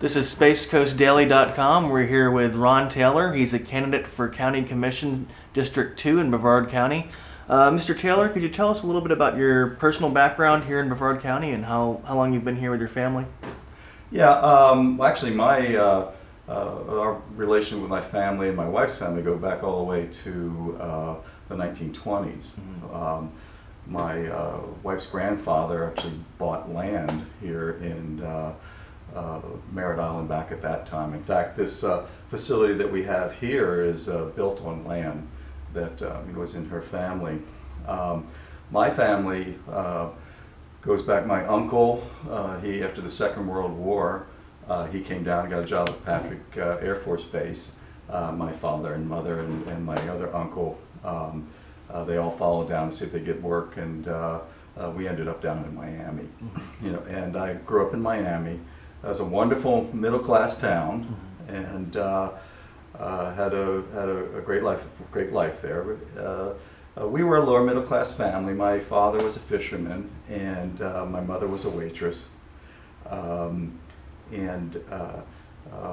This is SpaceCoastDaily.com. We're here with Ron Taylor. He's a candidate for County Commission District 2 in Brevard County. Mr. Taylor, could you tell us a little bit about your personal background here in Brevard County and how long you've been here with your family? Yeah, actually our relation with my family and my wife's family go back all the way to the 1920s. My wife's grandfather actually bought land here in Merritt Island back at that time. In fact, this facility that we have here is built on land that was in her family. My family goes back. My uncle, he after the Second World War, he came down and got a job at Patrick Air Force Base. My father and mother and my other uncle, they all followed down to see if they get work, and we ended up down in Miami. And I grew up in Miami. It was a wonderful middle-class town, and had a great life there. We were a lower middle-class family. My father was a fisherman, and my mother was a waitress. I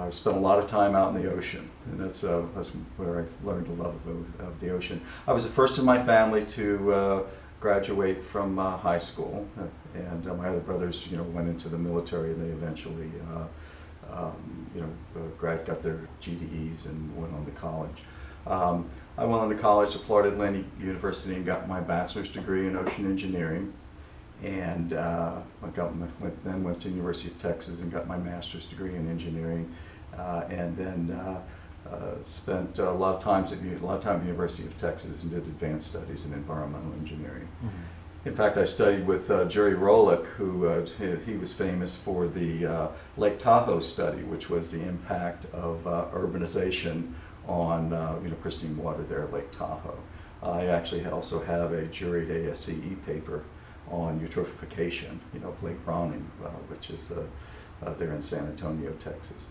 spent a lot of time out in the ocean, and that's where I learned a love of the ocean. I was the first in my family to graduate from high school, and my other brothers, went into the military, and they eventually, got their GEDs and went on to college. I went on to college to Florida Atlantic University and got my bachelor's degree in ocean engineering, and then went to University of Texas and got my master's degree in engineering, and then spent a lot of time at the University of Texas and did advanced studies in environmental engineering. In fact, I studied with Jerry Rolick, who he was famous for the Lake Tahoe study, which was the impact of urbanization on pristine water there at Lake Tahoe. I actually also have a juried ASCE paper on eutrophication, of Lake Browning, which is there in San Antonio, Texas.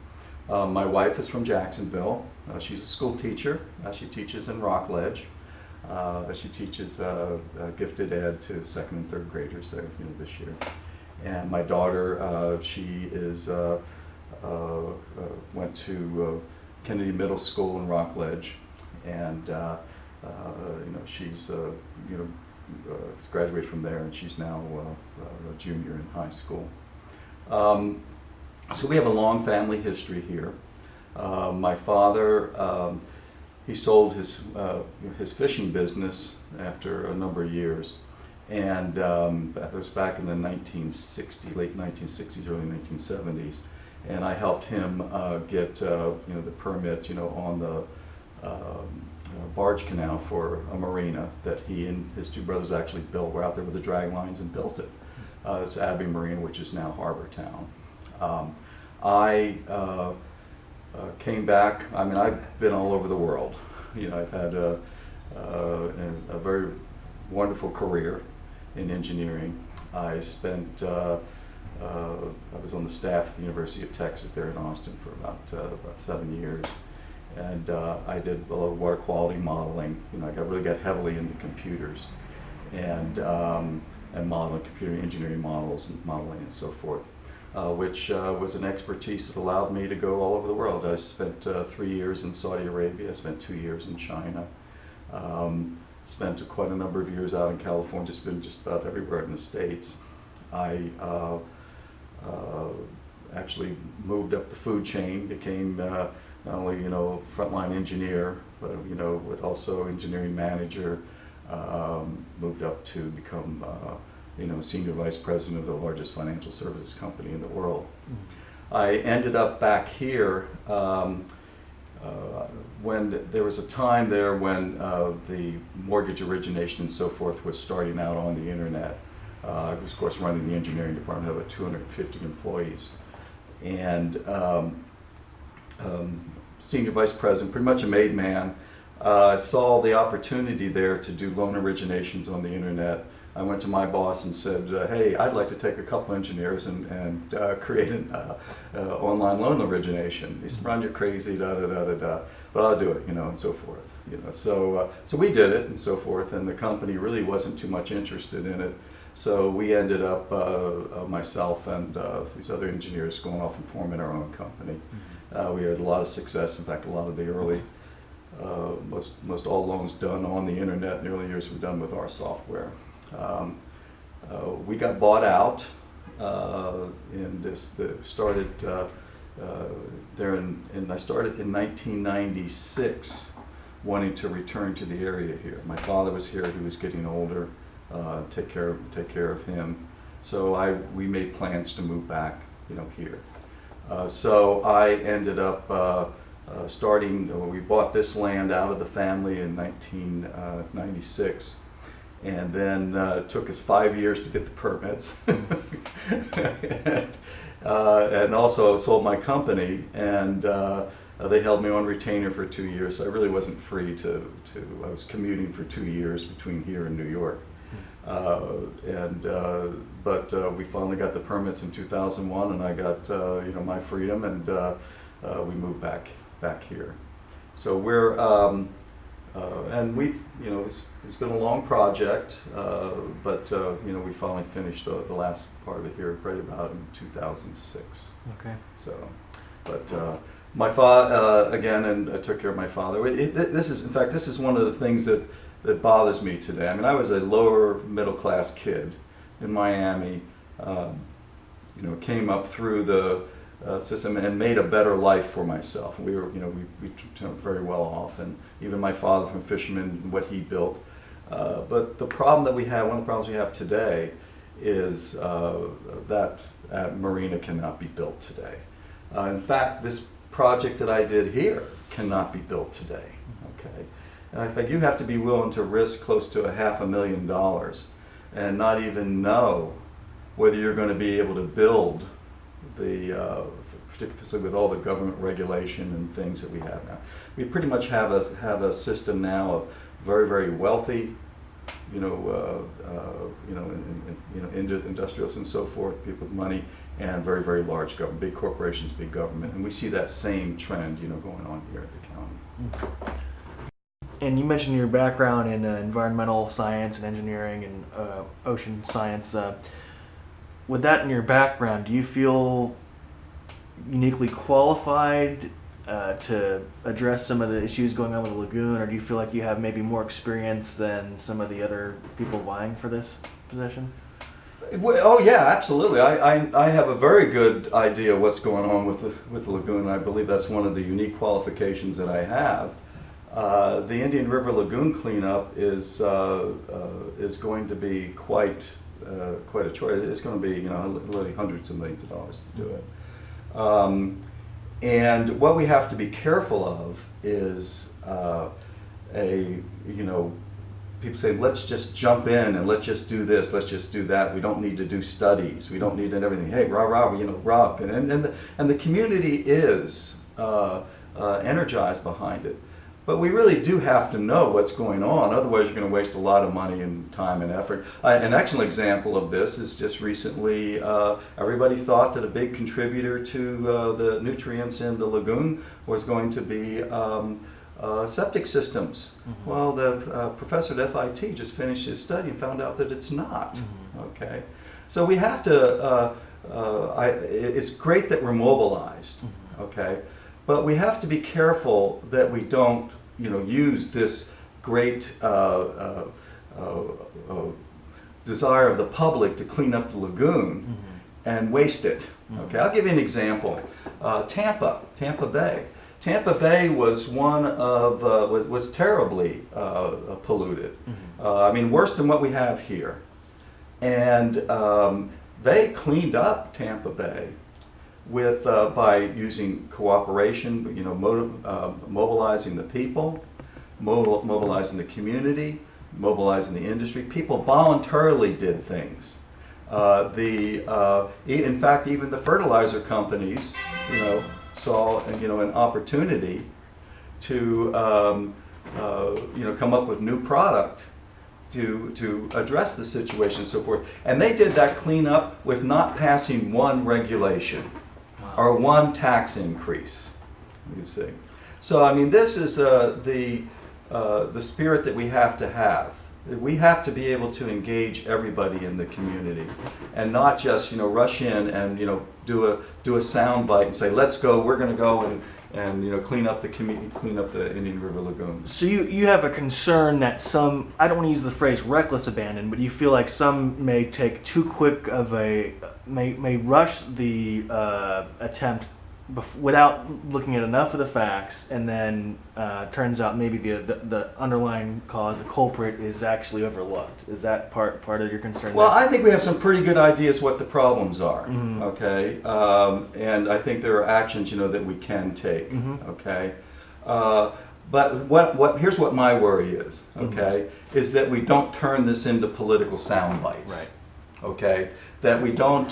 My wife is from Jacksonville. She's a school teacher. She teaches in Rockledge. She teaches gifted ed to second and third graders there, this year. And my daughter, she is went to Kennedy Middle School in Rockledge, and she's graduated from there, and she's now a junior in high school. So we have a long family history here. My father, he sold his fishing business after a number of years, and that was back in the late 1960s, early 1970s. And I helped him get the permit, on the barge canal for a marina that he and his two brothers actually built. We're out there with the drag lines and built it. It's Abbey Marina, which is now Harbor Town. I came back. I've been all over the world. I've had a very wonderful career in engineering. I spent I was on the staff at the University of Texas there in Austin for about 7 years, and I did a lot of water quality modeling. I really got heavily into computers and modeling, computer engineering models and modeling and so forth, which was an expertise that allowed me to go all over the world. I spent 3 years in Saudi Arabia. I spent 2 years in China. Spent quite a number of years out in California. Just been just about everywhere in the States. I actually moved up the food chain, became not only frontline engineer, but also engineering manager. Moved up to become senior vice president of the largest financial services company in the world. I ended up back here when there was a time there when the mortgage origination and so forth was starting out on the internet. I was, of course, running the engineering department of about 250 employees. And senior vice president, pretty much a made man, saw the opportunity there to do loan originations on the internet. I went to my boss and said, hey, I'd like to take a couple engineers and create an online loan origination. He said, Ron, you're crazy, but I'll do it, and so forth. So we did it and so forth, and the company really wasn't too much interested in it. So we ended up, myself and these other engineers, going off and forming our own company. We had a lot of success. In fact, a lot of the early, most all loans done on the internet in the early years were done with our software. We got bought out, and started there I started in 1996, wanting to return to the area here. My father was here; he was getting older. Take care of him. So we made plans to move back, here. So I ended up we bought this land out of the family in 1996, and then it took us 5 years to get the permits. And also sold my company, and they held me on retainer for 2 years, so I really wasn't free I was commuting for 2 years between here and New York. But we finally got the permits in 2001, and I got my freedom, and we moved back here. So we're and we've it's been a long project, but we finally finished the last part of it here right about in 2006. Okay. So, but my father again, and I took care of my father. This is one of the things that bothers me today. I mean, I was a lower middle class kid in Miami, came up through the system and made a better life for myself. We were, we turned very well off, and even my father from fisherman, what he built. But the problem that we have, one of the problems we have today, is that marina cannot be built today. In fact, this project that I did here cannot be built today. Okay. In fact, you have to be willing to risk close to $500,000 and not even know whether you're going to be able to build particularly with all the government regulation and things that we have now. We pretty much have a system now of very, very wealthy, industrialists and so forth, people with money, and very, very large government, big corporations, big government, and we see that same trend, going on here at the county. And you mentioned your background in environmental science and engineering and ocean science. With that in your background, do you feel uniquely qualified to address some of the issues going on with the lagoon, or do you feel like you have maybe more experience than some of the other people vying for this position? Oh yeah, absolutely. I have a very good idea what's going on with the lagoon. I believe that's one of the unique qualifications that I have. The Indian River Lagoon cleanup is going to be quite a chore. It's going to be literally hundreds of millions of dollars to do it. And what we have to be careful of is people say, let's just jump in and let's just do this, let's just do that. We don't need to do studies. We don't need everything. Hey, rah rah, rock. And the community is energized behind it. But we really do have to know what's going on, otherwise you're going to waste a lot of money and time and effort. An excellent example of this is just recently, everybody thought that a big contributor to the nutrients in the lagoon was going to be septic systems. Mm-hmm. Well, the professor at FIT just finished his study and found out that it's not. Mm-hmm. Okay, so we have to, it's great that we're mobilized, mm-hmm. Okay? But we have to be careful that we don't, use this great desire of the public to clean up the lagoon, mm-hmm. and waste it. Mm-hmm. Okay, I'll give you an example. Tampa Bay. Tampa Bay was was terribly polluted. Mm-hmm. Worse than what we have here. And they cleaned up Tampa Bay with by using cooperation, mobilizing the people, mobilizing the community, mobilizing the industry. People voluntarily did things. In fact, even the fertilizer companies, saw an opportunity to come up with new product to address the situation and so forth. And they did that cleanup with not passing one regulation. Wow. Or one tax increase, you see. So this is the spirit that we have to have We have to be able to engage everybody in the community, and not just rush in and do a sound bite and say, let's go, we're going to go and clean up the community, clean up the Indian River Lagoon. So you have a concern that some, I don't want to use the phrase reckless abandon, but you feel like some may take too quick of may rush the attempt without looking at enough of the facts, and then turns out maybe the underlying cause, the culprit, is actually overlooked. Is that part of your concern? Well, I think we have some pretty good ideas what the problems are. Mm-hmm. Okay, and I think there are actions that we can take. Mm-hmm. Okay, but here's what my worry is. Okay, is that we don't turn this into political sound bites. Right. Okay, that we don't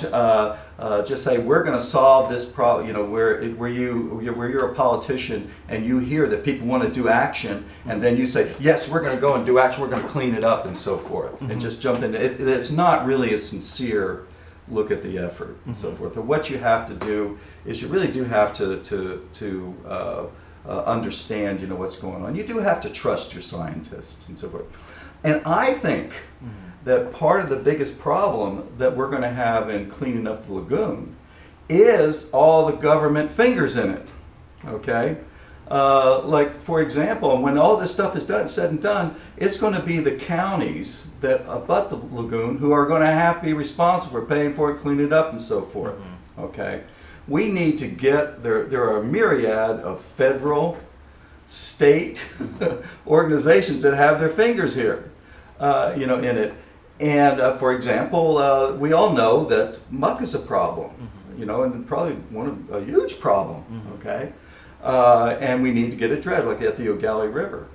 just say we're going to solve this problem. Where you're a politician and you hear that people want to do action, and then you say, yes, we're going to go and do action. We're going to clean it up and so forth, and just jump into it. It's not really a sincere look at the effort and so forth. And what you have to do is you really do have to understand what's going on. You do have to trust your scientists and so forth. And I think that part of the biggest problem that we're going to have in cleaning up the lagoon is all the government fingers in it. Okay? Like, for example, when all this stuff is said and done, it's going to be the counties that abut the lagoon who are going to have to be responsible for paying for it, cleaning it up, and so forth. Okay? We need to get, there are a myriad of federal, state organizations that have their fingers here, in it. And for example, we all know that muck is a problem, and probably a huge problem, okay? And we need to get it dredged, like at the Ogallie River.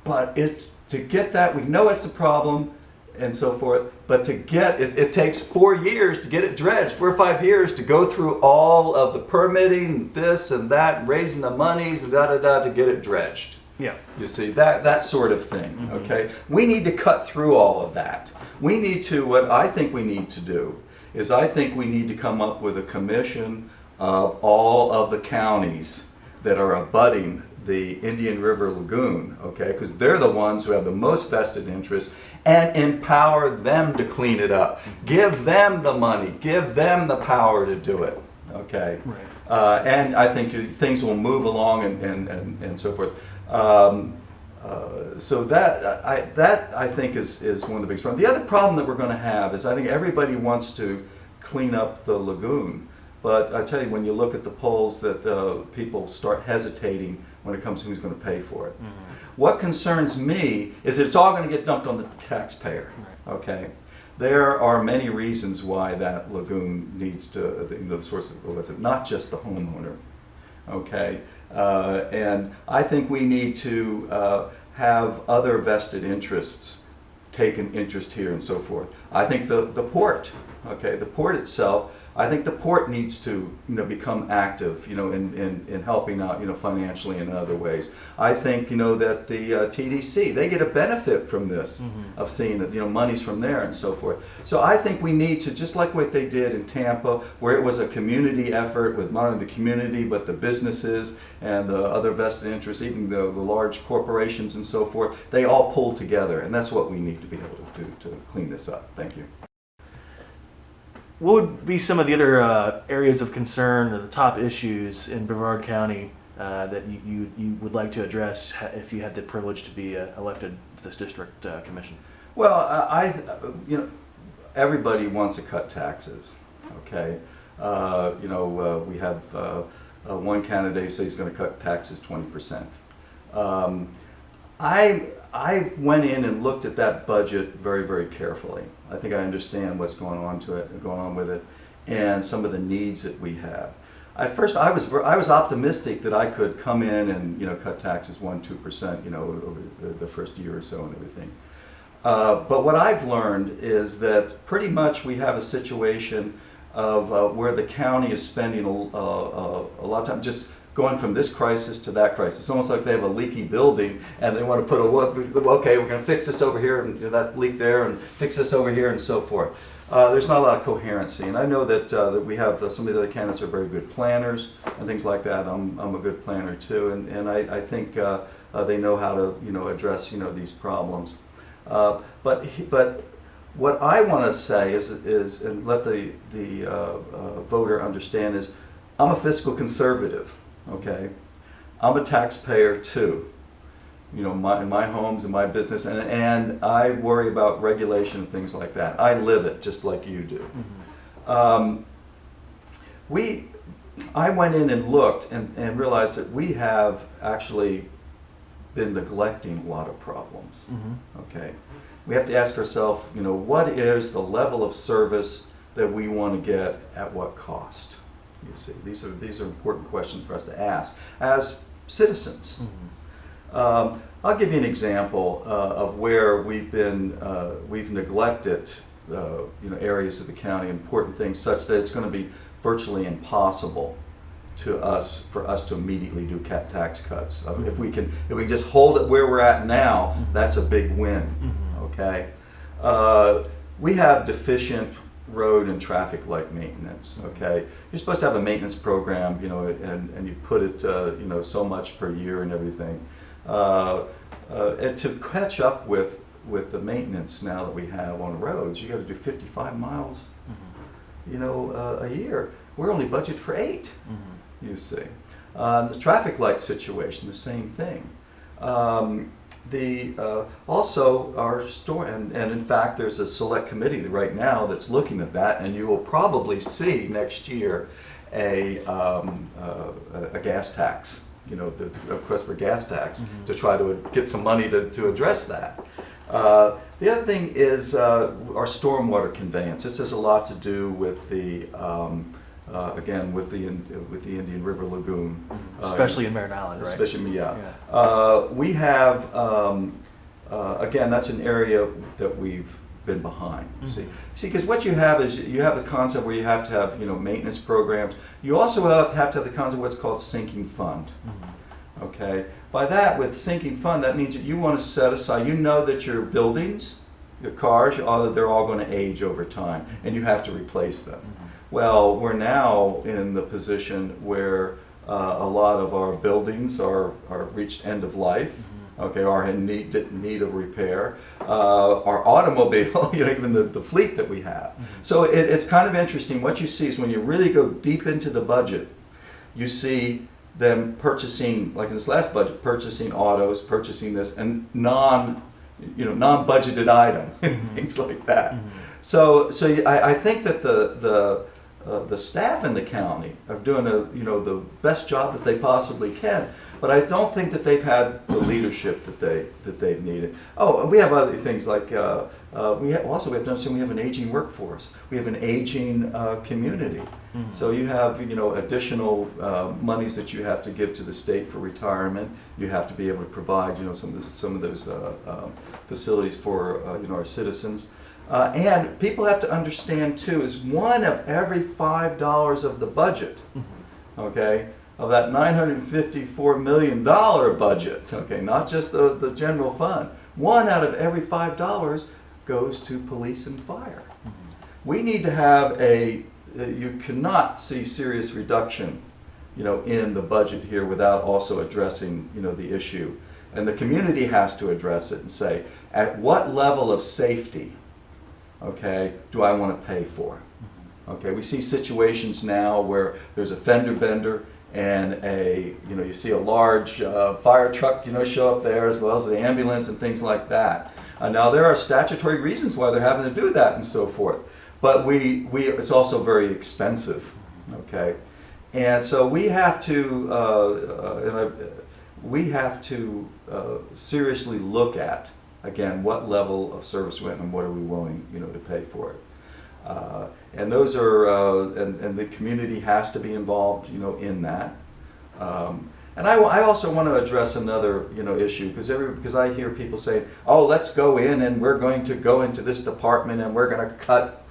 But to get that, we know it's a problem and so forth, but to get it takes 4 years to get it dredged, 4 or 5 years to go through all of the permitting, this and that, and raising the monies and to get it dredged. Yeah. You see, that sort of thing, okay? We need to cut through all of that. We need to, what I think we need to do is I think we need to come up with a commission of all of the counties that are abutting the Indian River Lagoon, okay? Because they're the ones who have the most vested interest, and empower them to clean it up. Give them the money, give them the power to do it, okay? Right. And I think things will move along and so forth. So that I think is one of the biggest problems. The other problem that we're going to have is I think everybody wants to clean up the lagoon, but I tell you, when you look at the polls, that people start hesitating when it comes to who's going to pay for it. What concerns me is that it's all going to get dumped on the taxpayer. Right. Okay, there are many reasons why that lagoon needs to the source of not just the homeowner. Okay. And I think we need to have other vested interests take an interest here and so forth. I think the port, okay, the port itself, I think the port needs to become active, in helping out, financially and in other ways. I think, that the TDC, they get a benefit from this, of seeing that, money's from there and so forth. So I think we need to, just like what they did in Tampa, where it was a community effort with not only the community, but the businesses and the other vested interests, even the large corporations and so forth, they all pulled together. And that's what we need to be able to do to clean this up. Thank you. What would be some of the other areas of concern or the top issues in Brevard County that you would like to address if you had the privilege to be elected to this district commission? Well, everybody wants to cut taxes. Okay, we have one candidate who says he's going to cut taxes 20%. I went in and looked at that budget very, very carefully. I think I understand what's going on with it, and some of the needs that we have. At first, I was optimistic that I could come in and cut taxes 1-2% over the first year or so and everything. But what I've learned is that pretty much we have a situation of where the county is spending a lot of time just going from this crisis to that crisis. It's almost like they have a leaky building and they want to put okay, we're going to fix this over here and that leak there and fix this over here and so forth. There's not a lot of coherency, and I know that we have some of the other candidates are very good planners and things like that. I'm a good planner too, and I think they know how to address these problems. But what I want to say is and let the voter understand is, I'm a fiscal conservative. Okay, I'm a taxpayer too. You know, in my homes and my business, and I worry about regulation and things like that. I live it just like you do. Mm-hmm. I went in and looked and realized that we have actually been neglecting a lot of problems. Mm-hmm. Okay, we have to ask ourselves, you know, what is the level of service that we want to get at what cost? You see, these are important questions for us to ask as citizens. Mm-hmm. I'll give you an example of where we've neglected areas of the county, important things such that it's going to be virtually impossible for us to immediately do tax cuts. If we can just hold it where we're at now, that's a big win. Mm-hmm. Okay, we have deficient road and traffic light maintenance. Okay, you're supposed to have a maintenance program, you know, and you put it, so much per year and everything. And to catch up with the maintenance now that we have on roads, you got to do 55 miles, a year. We're only budgeted for 8. Mm-hmm. You see, the traffic light situation, the same thing. Also our store, and in fact, there's a select committee right now that's looking at that, and you will probably see next year a gas tax. You know, the request for gas tax, mm-hmm. to try to get some money to address that. The other thing is our stormwater conveyance. This has a lot to do with the with the Indian River Lagoon, Especially in Merritt Island, right? Especially, yeah. We have again, that's an area that we've been behind. Mm-hmm. See, because what you have is you have the concept where you have to have maintenance programs. You also have to have the concept of what's called sinking fund. Mm-hmm. Okay. By that, with sinking fund, that means that you want to set aside. You know that your buildings, your cars, they're all going to age over time, and you have to replace them. Mm-hmm. Well, we're now in the position where a lot of our buildings are reached end of life. Mm-hmm. Okay, are in need of repair. Our automobile, even the fleet that we have. Mm-hmm. So it's kind of interesting. What you see is when you really go deep into the budget, you see them purchasing, like in this last budget, purchasing autos, purchasing this, and non-budgeted item, Mm-hmm. things like that. Mm-hmm. So I think that the staff in the county are doing the best job that they possibly can, but I don't think that they've had the leadership that they've needed. Oh, and we have other things like we have to understand we have an aging workforce. We have an aging community. Mm-hmm. So you have additional monies that you have to give to the state for retirement. You have to be able to provide some of those facilities for our citizens. And people have to understand too, is one of every $5 of the budget, okay, of that $954 million budget, okay, not just the general fund, one out of every $5 goes to police and fire. We need to have you cannot see serious reduction, in the budget here without also addressing, the issue. And the community has to address it and say, at what level of safety, okay, do I want to pay for? Okay, we see situations now where there's a fender bender and you see a large fire truck, show up there, as well as the ambulance and things like that. Now there are statutory reasons why they're having to do that and so forth, but it's also very expensive. Okay, and so we have to seriously look at, again, what level of service went and what are we willing, to pay for it. And those are, and the community has to be involved, in that. And I also want to address another, issue, because I hear people say, oh, let's go in and we're going to go into this department and we're going to cut,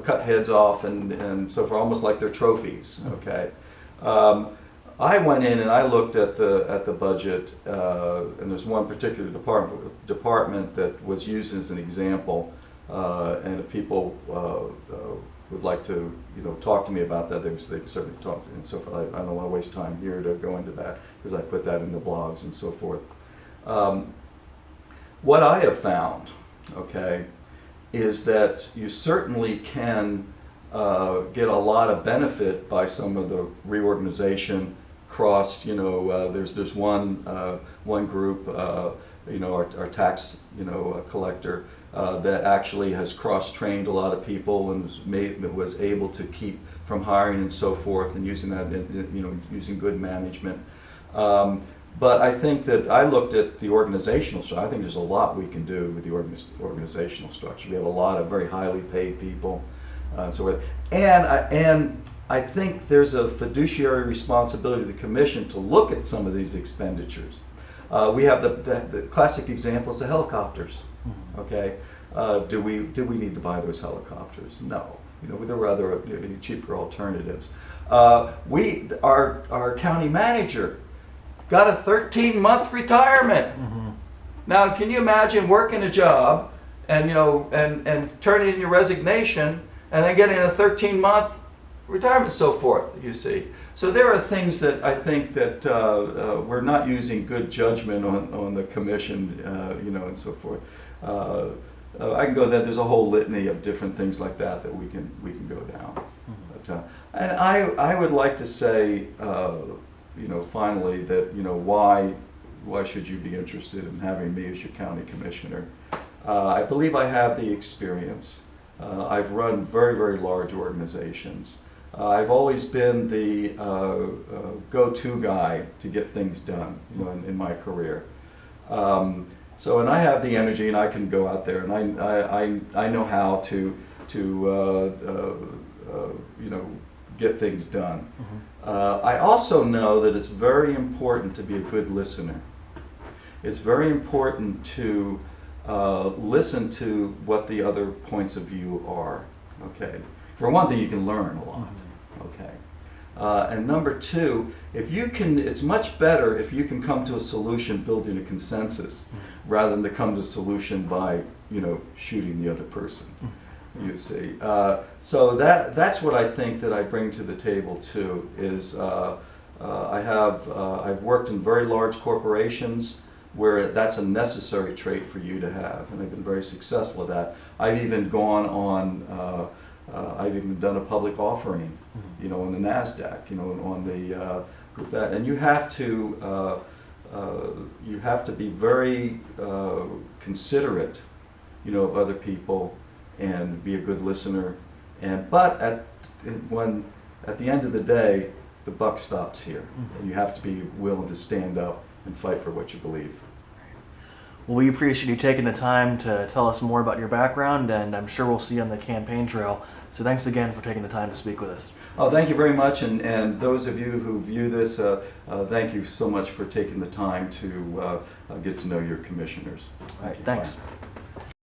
cut heads off and so forth, almost like they're trophies, okay? I went in and I looked at the budget, and there's one particular department that was used as an example, and if people would like to talk to me about that, they can certainly talk to me and so forth. I don't want to waste time here to go into that because I put that in the blogs and so forth. what I have found, okay, is that you certainly can get a lot of benefit by some of the reorganization cross. There's one group, our tax collector that actually has cross-trained a lot of people and was able to keep from hiring and so forth, and using that, using good management. But I think that I looked at the organizational structure. I think there's a lot we can do with the organizational structure. We have a lot of very highly paid people, and so forth. And I think there's a fiduciary responsibility of the commission to look at some of these expenditures. We have the classic example is the helicopters. Okay, do we need to buy those helicopters? No. There were other cheaper alternatives. Our county manager got a 13-month retirement. Now, can you imagine working a job and and turning in your resignation and then getting a 13-month retirement and so forth? You see, so there are things that I think that we're not using good judgment on the commission, and so forth. I can go there. There's a whole litany of different things like that we can go down. But, and I would like to say, finally, that why should you be interested in having me as your county commissioner? I believe I have the experience. I've run very, very large organizations. I've always been the go-to guy to get things done, in my career. And I have the energy, and I can go out there, and I know how to get things done. I also know that it's very important to be a good listener. It's very important to listen to what the other points of view are. Okay. For one thing, you can learn a lot. Okay. And number two, it's much better if you can come to a solution building a consensus, rather than to come to a solution by, shooting the other person. You see. So that's what I think that I bring to the table too. Is I've worked in very large corporations where that's a necessary trait for you to have, and I've been very successful at that. I've even gone on. I've even done a public offering, on the NASDAQ, on the with that, and you have to be very considerate, of other people, and be a good listener. But at the end of the day, the buck stops here, and you have to be willing to stand up and fight for what you believe. Well, we appreciate you taking the time to tell us more about your background, and I'm sure we'll see you on the campaign trail. So thanks again for taking the time to speak with us. Oh, thank you very much, and those of you who view this, thank you so much for taking the time to get to know your commissioners. All right, thanks. Bye.